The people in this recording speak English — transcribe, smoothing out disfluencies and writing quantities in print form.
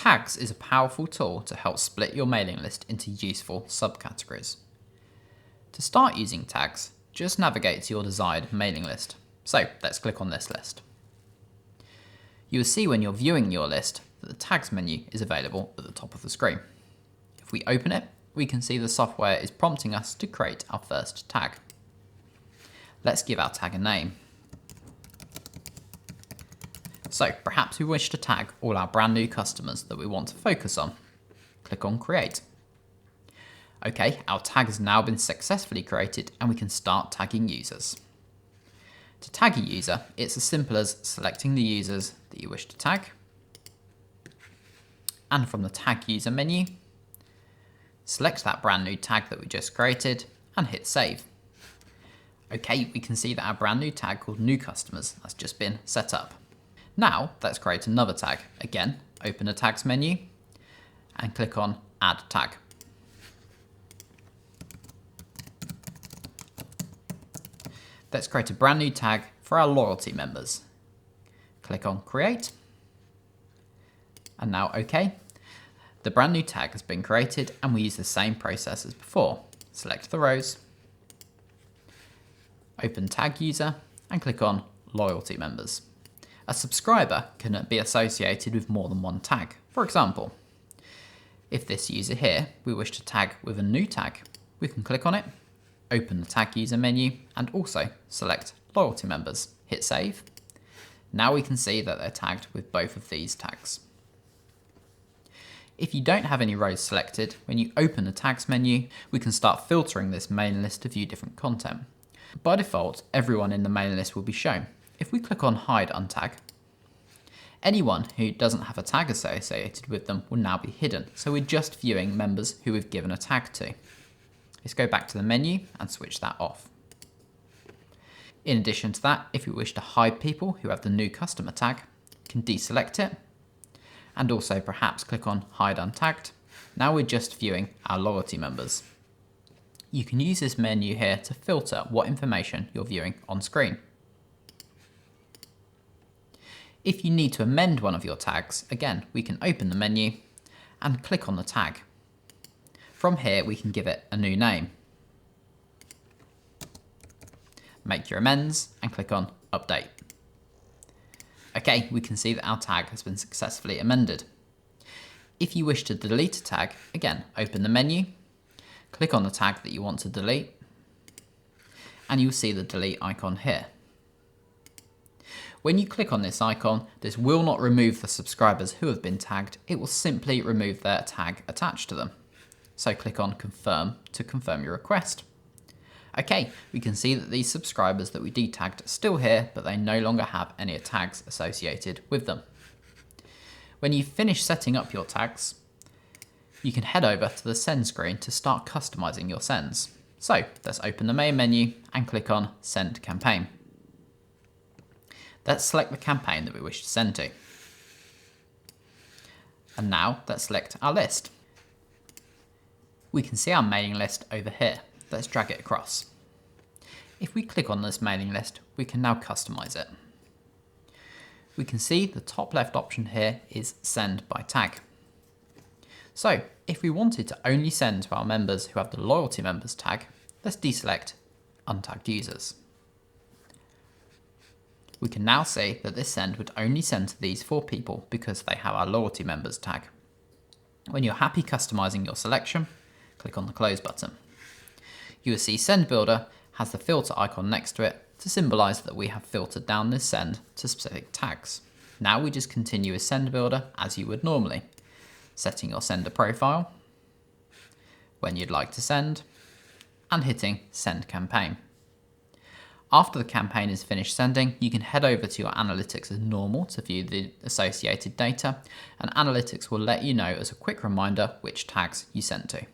Tags is a powerful tool to help split your mailing list into useful subcategories. To start using tags, just navigate to your desired mailing list. So let's click on this list. You will see when you're viewing your list that the tags menu is available at the top of the screen. If we open it, we can see the software is prompting us to create our first tag. Let's give our tag a name. So perhaps we wish to tag all our brand new customers that we want to focus on. Click on Create. Okay, our tag has now been successfully created and we can start tagging users. To tag a user, it's as simple as selecting the users that you wish to tag, and from the Tag User menu, select that brand new tag that we just created and hit Save. Okay, we can see that our brand new tag called New Customers has just been set up. Now let's create another tag. Again, open the Tags menu and click on Add Tag. Let's create a brand new tag for our loyalty members. Click on Create, and now OK. The brand new tag has been created and we use the same process as before. Select the rows, open Tag User and click on Loyalty Members. A subscriber can be associated with more than one tag. For example, if this user here we wish to tag with a new tag, we can click on it, open the Tag User menu and also select Loyalty Members. Hit Save. Now we can see that they're tagged with both of these tags. If you don't have any rows selected, when you open the Tags menu, we can start filtering this mailing list to view different content. By default, everyone in the mailing list will be shown. If we click on Hide Untag, anyone who doesn't have a tag associated with them will now be hidden, so we're just viewing members who we've given a tag to. Let's go back to the menu and switch that off. In addition to that, if we wish to hide people who have the New Customer tag, you can deselect it and also perhaps click on Hide Untagged. Now we're just viewing our loyalty members. You can use this menu here to filter what information you're viewing on screen. If you need to amend one of your tags, again, we can open the menu and click on the tag. From here, we can give it a new name. Make your amends and click on Update. Okay, we can see that our tag has been successfully amended. If you wish to delete a tag, again, open the menu, click on the tag that you want to delete, and you'll see the delete icon here. When you click on this icon, this will not remove the subscribers who have been tagged, it will simply remove their tag attached to them. So click on Confirm to confirm your request. Okay, we can see that these subscribers that we detagged are still here, but they no longer have any tags associated with them. When you finish setting up your tags, you can head over to the Send screen to start customizing your sends. So let's open the main menu and click on Send Campaign. Let's select the campaign that we wish to send to. And now let's select our list. We can see our mailing list over here. Let's drag it across. If we click on this mailing list, we can now customize it. We can see the top left option here is Send by Tag. So if we wanted to only send to our members who have the Loyalty Members tag, let's deselect Untagged Users. We can now see that this send would only send to these 4 people because they have our Loyalty Members tag. When you're happy customizing your selection, click on the Close button. You will see Send Builder has the filter icon next to it to symbolize that we have filtered down this send to specific tags. Now we just continue with Send Builder as you would normally, setting your sender profile, when you'd like to send, and hitting Send Campaign. After the campaign is finished sending, you can head over to your analytics as normal to view the associated data, and analytics will let you know as a quick reminder which tags you sent to.